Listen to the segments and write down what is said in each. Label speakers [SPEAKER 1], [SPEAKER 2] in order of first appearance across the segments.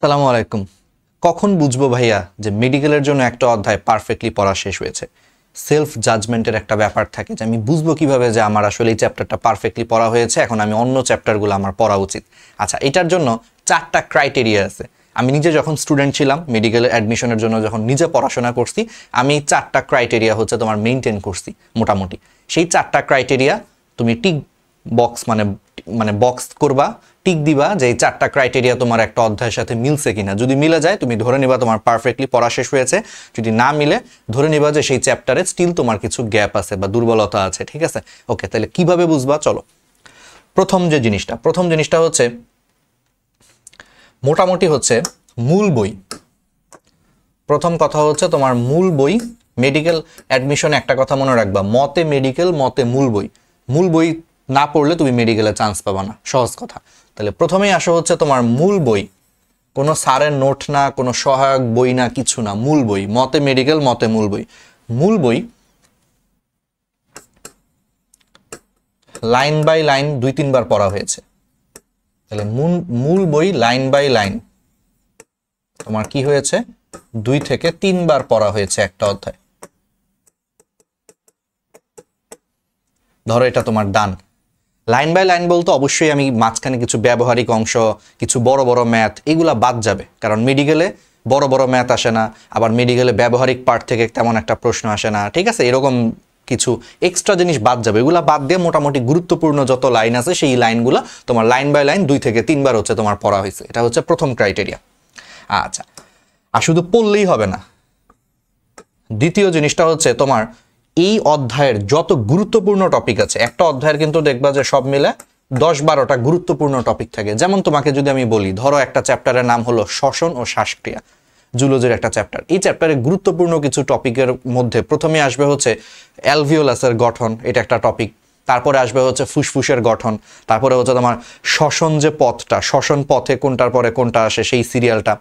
[SPEAKER 1] আসসালামু আলাইকুম। কখন বুঝবো ভাইয়া যে মেডিকেলের জন্য একটা অধ্যায় পারফেক্টলি পড়া শেষ হয়েছে? সেলফ জাজমেন্টের একটা ব্যাপার থাকে যে আমি বুঝবো কিভাবে যে আমার আসলে এই চ্যাপ্টারটা পারফেক্টলি পড়া হয়েছে, এখন আমি অন্য চ্যাপ্টারগুলো আমার পড়া উচিত। আচ্ছা, এটার জন্য 4টা ক্রাইটেরিয়া আছে। আমি নিজে যখন স্টুডেন্ট ছিলাম, মেডিকেলে অ্যাডমিশনের জন্য যখন নিজে পড়াশোনা করছি, আমি 4টা ক্রাইটেরিয়া হচ্ছে তোমার মেনটেন করছি মোটামুটি। সেই 4টা ক্রাইটেরিয়া তুমি টিক বক্স মানে মানে বক্স করবা, টিক দিবা যে এই 4টা ক্রাইটেরিয়া তোমার একটা অধ্যায়ের সাথে মিলছে কিনা। যদি মিলে যায় তুমি ধরে নিবা তোমার পারফেক্টলি পড়া শেষ হয়েছে। যদি না মিলে ধরে নিবা যে সেই চ্যাপ্টারে স্টিল তোমার কিছু গ্যাপ আছে বা দুর্বলতা আছে। ঠিক আছে, ওকে। তাহলে কিভাবে বুঝবা? চলো, প্রথম জিনিসটা হচ্ছে মোটামুটি হচ্ছে মূল বই। প্রথম কথা হচ্ছে তোমার মূল বই। মেডিকেল অ্যাডমিশনে একটা কথা মনে রাখবা, মতে মেডিকেল, মতে মূল বই। মূল বই না পড়লে তুমি মেডিকেলে চান্স পাবা না, সহজ কথা। তাহলে প্রথমেই আসো হচ্ছে তোমার মূল বই, কোনো স্যারের নোট না, কোনো সহায়ক বই না, কিছু না, মূল বই। মতে মেডিকেল, মতে মূল বই। মূল বই লাইন বাই লাইন 2-3 বার পড়া হয়েছে। তাহলে মূল বই লাইন বাই লাইন তোমার কি হয়েছে? 2 থেকে 3 বার পড়া হয়েছে একটা অধ্যায়। ধরো এটা তোমার ডান। লাইন বাই লাইন বলতে অবশ্যই আমি মাঝখানে কিছু ব্যবহারিক অংশ, কিছু বড় বড় ম্যাথ, এগুলা বাদ যাবে, কারণ মেডিকেলে বড় বড় ম্যাথ আসে না, আবার মেডিকেলে ব্যবহারিক পার্ট থেকে তেমন একটা প্রশ্ন আসে না। ঠিক আছে, এরকম কিছু এক্সট্রা জিনিস বাদ যাবে। এগুলা বাদ দিয়ে মোটামুটি গুরুত্বপূর্ণ যত লাইন আছে সেই লাইনগুলো তোমার লাইন বাই লাইন 2 থেকে 3 বার হচ্ছে তোমার পড়া হয়েছে। এটা হচ্ছে প্রথম ক্রাইটেরিয়া। আচ্ছা, আর শুধু পড়লেই হবে না। দ্বিতীয় জিনিসটা হচ্ছে তোমার এই অধ্যায়ের যত গুরুত্বপূর্ণ টপিক আছে, একটা অধ্যায়ের কিন্তু দেখবা যে সব মিলে 10-12টা গুরুত্বপূর্ণ টপিক থাকে। যেমন তোমাকে যদি আমি বলি, ধরো একটা চ্যাপ্টারের নাম হলো শ্বসন ও শ্বাসক্রিয়া, জুলজির একটা চ্যাপ্টার। এই চ্যাপ্টারে গুরুত্বপূর্ণ কিছু টপিকের মধ্যে প্রথমে আসবে হচ্ছে অ্যালভিওলাসের গঠন, এটা একটা টপিক। তারপরে আসবে হচ্ছে ফুসফুসের গঠন। তারপরে হচ্ছে তোমার শ্বসন যে পথটা, শ্বসন পথে কোনটার পরে কোনটা আসে সেই সিরিয়ালটা।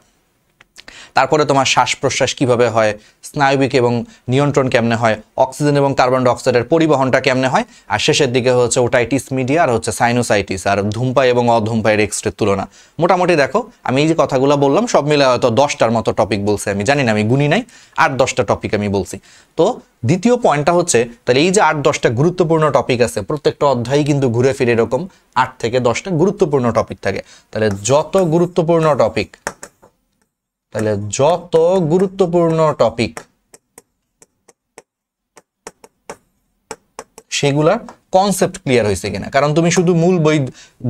[SPEAKER 1] তারপরে তোমার শ্বাস প্রশ্বাস কিভাবে হয়, স্নায়বিক এবং নিয়ন্ত্রণ কেমনে হয়, অক্সিজেন এবং কার্বন ডাইঅক্সাইডের পরিবহনটা কেমনে হয়, আর শেষের দিকে হচ্ছে ওটাইটিস মিডিয়া আর হচ্ছে সাইনোসাইটিস আর ধূমপাই এবং অধূমপাইয়ের এক্সরের তুলনা। মোটামুটি দেখো, আমি এই যে কথাগুলো বললাম সব মিলে হয়তো 10টার মতো টপিক বলছি। আমি জানি না, আমি গুনি নাই, 8-10টা টপিক আমি বলছি। তো দ্বিতীয় পয়েন্টটা হচ্ছে, তাহলে এই যে 8-10টা গুরুত্বপূর্ণ টপিক আছে, প্রত্যেকটা অধ্যায়ই কিন্তু ঘুরে ফিরে এরকম 8 থেকে 10টা গুরুত্বপূর্ণ টপিক থাকে। তাহলে যত গুরুত্বপূর্ণ টপিক সেগুলার কনসেপ্ট ক্লিয়ার হয়েছে কিনা। কারণ তুমি শুধু মূল বই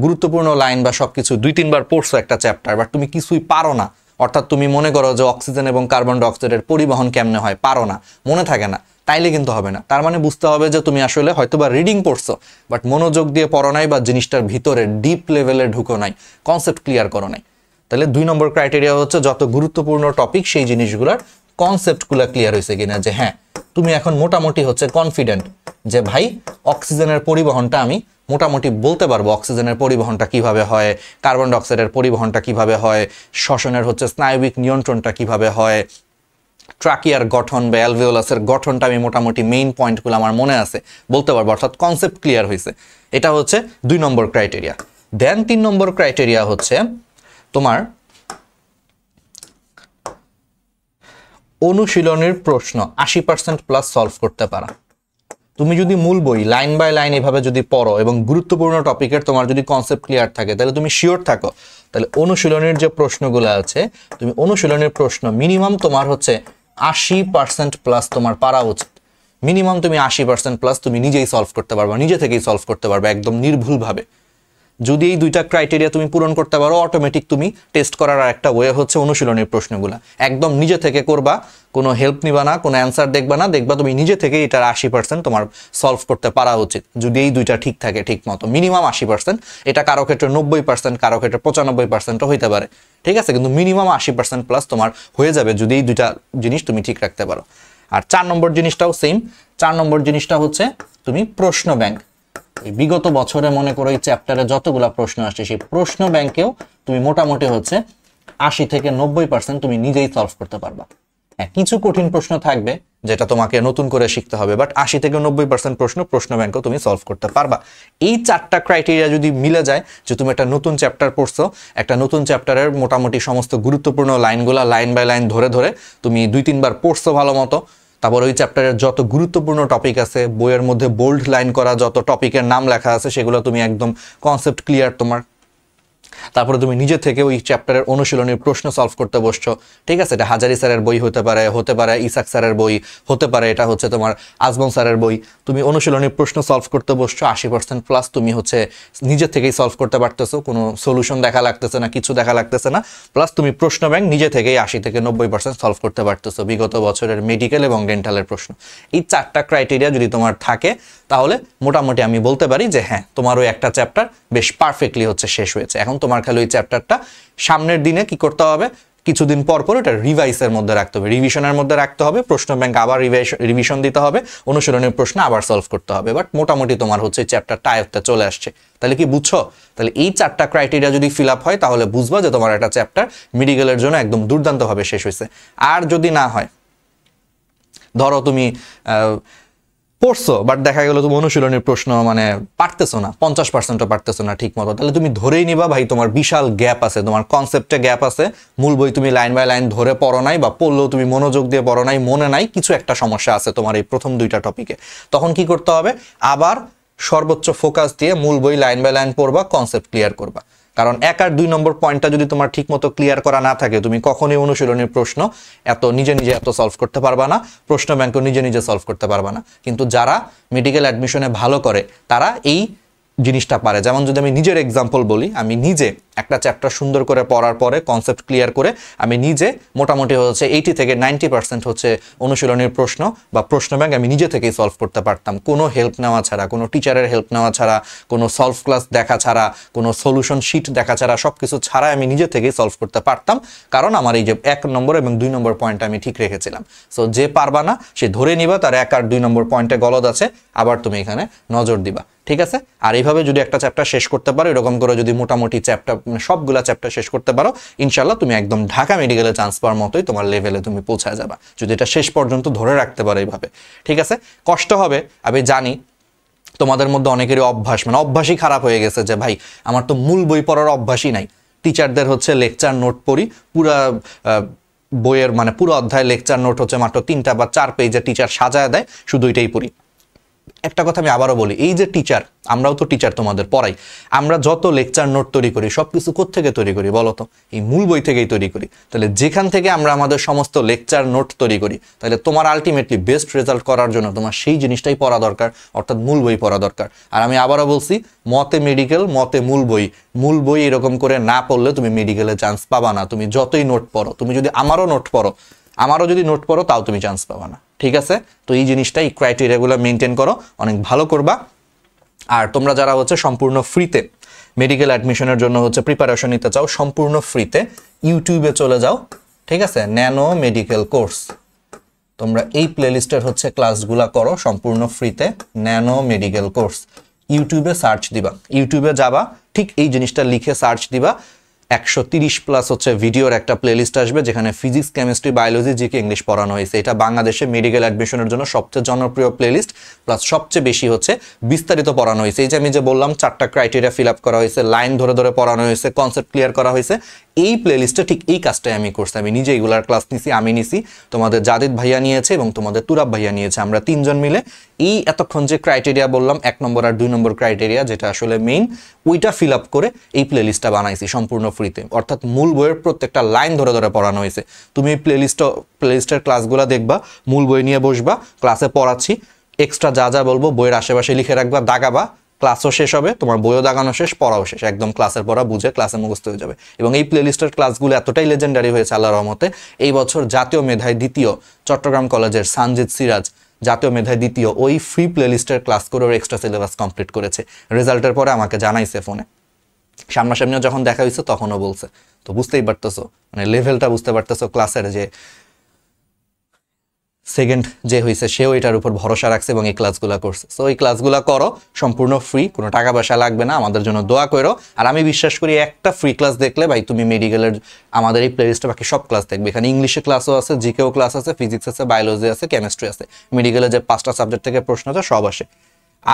[SPEAKER 1] গুরুত্বপূর্ণ লাইন বা সবকিছু 2-3 বার পড়ছো একটা চ্যাপ্টার, বাট তুমি কিছুই পারো না। অর্থাৎ তুমি মনে করো যে অক্সিজেন এবং কার্বন ডাইঅক্সাইডের পরিবহন কেমনে হয়, পারো না, মনে থাকে না, তাইলে কিন্তু হবে না। তার মানে বুঝতে হবে যে তুমি আসলে হয়তোবা রিডিং পড়ছো, বাট মনোযোগ দিয়ে পড়ো নাই, বা জিনিসটার ভিতরে ডিপ লেভেলে ঢুকো নাই, কনসেপ্ট ক্লিয়ার করো নাই। তাহলে 2 নম্বর ক্রাইটেরিয়া হচ্ছে যত গুরুত্বপূর্ণ টপিক সেই জিনিসগুলোর কনসেপ্টগুলো ক্লিয়ার হয়েছে কিনা, যে হ্যাঁ তুমি এখন মোটামুটি হচ্ছে কনফিডেন্ট যে ভাই অক্সিজেনের পরিবহনটা আমি মোটামুটি বলতে পারবো, অক্সিজেনের পরিবহনটা কিভাবে হয়, কার্বন ডাইঅক্সাইডের পরিবহনটা কিভাবে হয়, শ্বসনের হচ্ছে স্নায়বিক নিয়ন্ত্রণটা কিভাবে হয়, ট্রাকিয়ার গঠন বা অ্যালভিওলাসের গঠনটা আমি মোটামুটি মেইন পয়েন্টগুলো আমার মনে আছে, বলতে পারবো। অর্থাৎ কনসেপ্ট ক্লিয়ার হয়েছে। এটা হচ্ছে 2 নম্বর ক্রাইটেরিয়া। দেন 3 নম্বর ক্রাইটেরিয়া হচ্ছে তোমার অনুশীলনের প্রশ্ন 80% প্লাস সলভ করতে পারা। তুমি যদি মূল বই লাইন বাই লাইন এভাবে যদি পড়ো এবং গুরুত্বপূর্ণ টপিকের তোমার যদি কনসেপ্ট ক্লিয়ার থাকে, তাহলে তুমি শিওর থাকো, তাহলে অনুশীলনের যে প্রশ্নগুলো আছে, তুমি অনুশীলনের প্রশ্ন মিনিমাম তোমার হচ্ছে 80% প্লাস তোমার পারা উচিত। মিনিমাম তুমি 80% প্লাস তুমি নিজেই সলভ করতে পারবা, নিজে থেকেই সলভ করতে পারবে একদম নির্ভুলভাবে। যদি এই 2টা ক্রাইটেরিয়া তুমি পূরণ করতে পারো, অটোমেটিক তুমি টেস্ট করার একটা ওয়ে হচ্ছে অনুশীলনের প্রশ্নগুলো একদম নিজে থেকে করবা, কোনো হেল্প নিবা না, কোনো অ্যান্সার দেখবা না, দেখবা তুমি নিজে থেকে এটার 80% তোমার সলভ করতে পারা উচিত। যদি এই 2টা ঠিক থাকে ঠিক মতো, মিনিমাম 80%, এটা কারো ক্ষেত্রে 90%, কারো ক্ষেত্রে 95%ও হইতে পারে। ঠিক আছে, কিন্তু মিনিমাম 80% প্লাস তোমার হয়ে যাবে যদি এই 2টা জিনিস তুমি ঠিক রাখতে পারো। আর 4 নম্বর জিনিসটাও সেম। 4 নম্বর জিনিসটা হচ্ছে তুমি প্রশ্ন ব্যাংক। বিগত বছরে মনে করো এই চ্যাপ্টারে যতগুলা প্রশ্ন আসছে, সেই প্রশ্ন ব্যাংকেও তুমি মোটামুটি হচ্ছে 80 থেকে 90% তুমি নিজেই সলভ করতে পারবা। হ্যাঁ, কিছু কঠিন প্রশ্ন থাকবে, যেটা তোমাকে নতুন করে শিখতে হবে, বাট 80 থেকে 90% প্রশ্ন ব্যাংকও তুমি সলভ করতে পারবা। এই 4টা ক্রাইটেরিয়া যদি মিলে যায় যে তুমি একটা নতুন চ্যাপ্টার পড়ছো, একটা নতুন চ্যাপ্টারের মোটামুটি সমস্ত গুরুত্বপূর্ণ লাইনগুলা লাইন বাই লাইন ধরে ধরে তুমি 2-3 বার পড়ছো ভালো মতো, তারপর ওই চ্যাপ্টারের যত গুরুত্বপূর্ণ টপিক আছে, বইয়ের মধ্যে বোল্ড লাইন করা যত টপিকের নাম লেখা আছে, সেগুলো তুমি একদম কনসেপ্ট ক্লিয়ার তোমার, তারপরে তুমি নিজে থেকে ওই চ্যাপ্টারের অনুশীলনীর প্রশ্ন সলভ করতে বসছো, ঠিক আছে? এটা হাজারি স্যারের বই হতে পারে ইসাক স্যারের বই হতে পারে, এটা হচ্ছে তোমার আজমল স্যারের বই। তুমি অনুশীলনীর প্রশ্ন সলভ করতে বসছো, 80% প্লাস তুমি হচ্ছে নিজে থেকেই সলভ করতে পারতেছো, কোনো সলিউশন দেখা লাগতেছে না, কিছু দেখা লাগতেছে না, প্লাস তুমি প্রশ্ন ব্যাংক নিজে থেকেই 80 থেকে 90% সলভ করতে পারতেছো বিগত বছরের মেডিকেল এবং ডেন্টালের প্রশ্ন। এই 4টা ক্রাইটেরিয়া যদি তোমার থাকে, তাহলে মোটামুটি আমি বলতে পারি যে হ্যাঁ, তোমার ওই একটা চ্যাপ্টার বেশ পারফেক্টলি হচ্ছে শেষ হয়েছে। এখন তোমার খালি ওই চ্যাপ্টারটা সামনের দিনে কি করতে হবে, কিছুদিন পর পর এটা রিভাইসের মধ্যে রাখতে হবে, রিভিশনের মধ্যে রাখতে হবে, প্রশ্ন ব্যাংক আবার রিভিশন দিতে হবে, অনুশীলনের প্রশ্ন আবার সলভ করতে হবে। বাট মোটামুটি তোমার হচ্ছে চ্যাপ্টারটা আয়ত্তে চলে আসছে। তাহলে কি বুঝছো? তাহলে এই 4টা ক্রাইটেরিয়া যদি ফিল আপ হয়, তাহলে বুঝবা যে তোমার একটা চ্যাপ্টার মেডিকেলের জন্য একদম দুর্দান্তভাবে শেষ হয়েছে। আর যদি না হয়, ধরো তুমি পড়ছো বাট দেখা গেল তুমি অনুশীলনের প্রশ্ন মানে পারতেছো না, 50%ও পারতেছো না ঠিক মতো, তাহলে তুমি ধরেই নিবা ভাই তোমার বিশাল গ্যাপ আছে, তোমার কনসেপ্টে গ্যাপ আছে, মূল বই তুমি লাইন বাই লাইন ধরে পড়ো নাই, বা পড়লেও তুমি মনোযোগ দিয়ে পড়ো নাই, মনে নাই, কিছু একটা সমস্যা আছে তোমার এই প্রথম 2টা টপিকে। তখন কি করতে হবে? আবার সর্বোচ্চ ফোকাস দিয়ে মূল বই লাইন বাই লাইন পড়বা, কনসেপ্ট ক্লিয়ার করবা। কারণ 1 আর 2 নম্বর পয়েন্টটা যদি তোমার ঠিক মতো ক্লিয়ার করা না থাকে, তুমি কখনোই অনুশীলনের প্রশ্ন নিজে নিজে এত সলভ করতে পারবা না, প্রশ্ন ব্যাংক নিজে নিজে সলভ করতে পারবা না। কিন্তু যারা মেডিকেল অ্যাডমিশনে ভালো করে, তারা এই জিনিসটা পারে। যেমন যদি আমি নিজের এক্সাম্পল বলি, আমি নিজে একটা চ্যাপ্টার সুন্দর করে পড়ার পরে কনসেপ্ট ক্লিয়ার করে আমি নিজে মোটামুটি হচ্ছে 80 থেকে 90% হচ্ছে অনুশীলনের প্রশ্ন বা প্রশ্ন ব্যাংক আমি নিজে থেকেই সলভ করতে পারতাম, কোনো হেল্প নেওয়া ছাড়া, কোনো টিচারের হেল্প নেওয়া ছাড়া, কোনো সলভ ক্লাস দেখা ছাড়া, কোনো সলিউশন শিট দেখা ছাড়া, সব কিছু ছাড়া আমি নিজে থেকেই সলভ করতে পারতাম। কারণ আমার এই যে 1 নম্বর এবং 2 নম্বর পয়েন্ট আমি ঠিক রেখেছিলাম। সো যে পারবা না সে ধরে নিবা তার 1 আর 2 নম্বর পয়েন্টে গলদ আছে, আবার তুমি এখানে নজর দিবা, ঠিক আছে? আর এইভাবে যদি একটা চ্যাপ্টার শেষ করতে পারো, এরকম করে যদি মোটামুটি চ্যাপ্টার সবগুলা চ্যাপ্টার শেষ করতে পারো, ইনশাল্লাহ তুমি একদম ঢাকা মেডিকেলে চান্স পাওয়ার মতোই তোমার লেভেলে তুমি পৌঁছায় যাবা, যদি এটা শেষ পর্যন্ত ধরে রাখতে পারো এইভাবে, ঠিক আছে? কষ্ট হবে, আমি জানি তোমাদের মধ্যে অনেকেরই অভ্যাসই খারাপ হয়ে গেছে যে ভাই আমার তো মূল বই পড়ার অভ্যাসই নাই, টিচারদের হচ্ছে লেকচার নোট পড়ি, পুরা বইয়ের মানে পুরো অধ্যায় লেকচার নোট হচ্ছে মাত্র 3টা বা 4 পেজে টিচার সাজায় দেয়, শুধু এটাই পড়ি। একটা কথা আমি আবারও বলি, এই যে টিচার, আমরাও তো টিচার তোমাদের পড়াই, আমরা যত লেকচার নোট তৈরি করি সবকিছু কোত্থেকে তৈরি করি বলো তো? এই মূল বই থেকেই তৈরি করি। তাহলে যেখান থেকে আমরা আমাদের সমস্ত লেকচার নোট তৈরি করি, তাহলে তোমার আলটিমেটলি বেস্ট রেজাল্ট করার জন্য তোমার সেই জিনিসটাই পড়া দরকার, অর্থাৎ মূল বই পড়া দরকার। আর আমি আবারও বলছি, মতে মেডিকেল মতে মূল বই এরকম করে না পড়লে তুমি মেডিকেলে চান্স পাবা না। তুমি যতই নোট পড়ো, তুমি যদি আমারও যদি নোট পড়ো তাও তুমি চান্স পাবা না, ঠিক আছে? তো এই জিনিসটা, এই ক্রাইটেরিয়াগুলো মেনটেন করো, অনেক ভালো করবা। আর তোমরা যারা হচ্ছে সম্পূর্ণ ফ্রিতে মেডিকেল অ্যাডমিশনের জন্য হচ্ছে প্রিপারেশন নিতে চাও, সম্পূর্ণ ফ্রিতে ইউটিউবে চলে যাও, ঠিক আছে? ন্যানো মেডিকেল কোর্স, তোমরা এই প্লেলিস্টের হচ্ছে ক্লাসগুলা করো সম্পূর্ণ ফ্রিতে, ন্যানো মেডিকেল কোর্স। ইউটিউবে সার্চ দিবা, ইউটিউবে যাবা, ঠিক এই জিনিসটা লিখে সার্চ দিবা, 130+ হচ্ছে ভিডিওর একটা প্লেলিস্ট আসবে, যেখানে physics, chemistry, biology, GK, English পড়ানো হয়েছে। এটা বাংলাদেশে মেডিকেল অ্যাডমিশনের জন্য সবচেয়ে জনপ্রিয় প্লেলিস্ট, প্লাস সবচেয়ে বেশি হচ্ছে বিস্তারিত পড়ানো হয়েছে। এই যে আমি যে বললাম 4টা ক্রাইটেরিয়া ফিল আপ করা হয়েছে, লাইন ধরে ধরে পড়ানো হয়েছে, কনসেপ্ট ক্লিয়ার করা হয়েছে, এই প্লেলিস্টে ঠিক এই কাজটাই আমি করছি। আমি নিজে এগুলার ক্লাস নিছি, আমি নিছি, তোমাদের জাদিদ ভাইয়া নিয়েছে এবং তোমাদের তুরাব ভাইয়া নিয়েছে, আমরা 3 জন মিলে এই এতক্ষণ যে ক্রাইটেরিয়া বললাম 1 নম্বর আর 2 নম্বর ক্রাইটেরিয়া, যেটা আসলে মেইন, ওইটা ফিল আপ করে এই প্লেলিস্টটা বানাইছি সম্পূর্ণ ফ্রিতে, অর্থাৎ মূল বইয়ের প্রত্যেকটা লাইন ধরে ধরে পড়ানো হয়েছে। তুমি প্লেলিস্টের ক্লাসগুলো দেখবা, মূল বই নিয়ে বসবা, ক্লাসে পড়াচ্ছি, এক্সট্রা যা বলবো বইয়ের আশেপাশে লিখে রাখবা, দাগাবা, ক্লাসও শেষ হবে, তোমার বইও দাগানো শেষ, পড়াও শেষ, একদম ক্লাসের পড়া বুঝে ক্লাসে মুখস্থ হয়ে যাবে। এবং এই প্লেলিস্টের ক্লাসগুলো এতটাই লেজেন্ডারি হয়েছে আল্লাহর রহমতে, এই বছর জাতীয় মেধায় দ্বিতীয় চট্টগ্রাম কলেজের সানজিদ সিরাজ জাতীয় মেধায় দ্বিতীয় ওই ফ্রি প্লেলিস্টের ক্লাস করে ওর এক্সট্রা সিলেবাস কমপ্লিট করেছে। রেজাল্টের পরে আমাকে জানাইছে ফোনে, সামনাসামনিও যখন দেখা হয়েছে তখনও বলছে। তো বুঝতেই পারতেছো, মানে লেভেলটা বুঝতে পারতেছো ক্লাসের, যে সেকেন্ড যে হয়েছে সেও এটার উপর ভরসা রাখছে এবং এই ক্লাসগুলো করছে। সো এই ক্লাসগুলো করো, সম্পূর্ণ ফ্রি, কোনো টাকা পয়সা লাগবে না, আমাদের জন্য দোয়া করো। আর আমি বিশ্বাস করি একটা ফ্রি ক্লাস দেখলে ভাই তুমি মেডিকেলের আমাদের এই প্লেলিস্টে বাকি সব ক্লাস দেখবে। এখানে ইংলিশে ক্লাসও আছে, জিকেও ক্লাস আছে, ফিজিক্স আছে, বায়োলজি আছে, কেমিস্ট্রি আছে, মেডিকেলের যে 5টা সাবজেক্ট থেকে প্রশ্ন আছে সব আসে।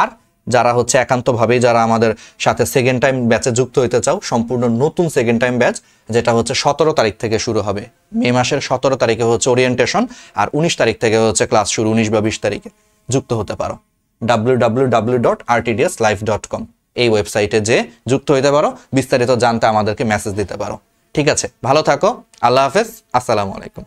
[SPEAKER 1] আর যারা হচ্ছে একান্তভাবেই যারা আমাদের সাথে সেকেন্ড টাইম ব্যাচে যুক্ত হতে চাও, সম্পূর্ণ নতুন সেকেন্ড টাইম ব্যাচ যেটা হচ্ছে 17 তারিখ থেকে শুরু হবে, মে মাসের 17 তারিখে হচ্ছে ওরিয়েন্টেশন, আর 19 তারিখ থেকে হচ্ছে ক্লাস শুরু, 19 বা 20 তারিখে যুক্ত হতে পারো। www.rtdslife.com এই ওয়েবসাইটে যে যুক্ত হতে পারো, বিস্তারিত জানতে আমাদেরকে মেসেজ দিতে পারো। ঠিক আছে, ভালো থাকো, আল্লাহ হাফেজ, আসসালামু আলাইকুম।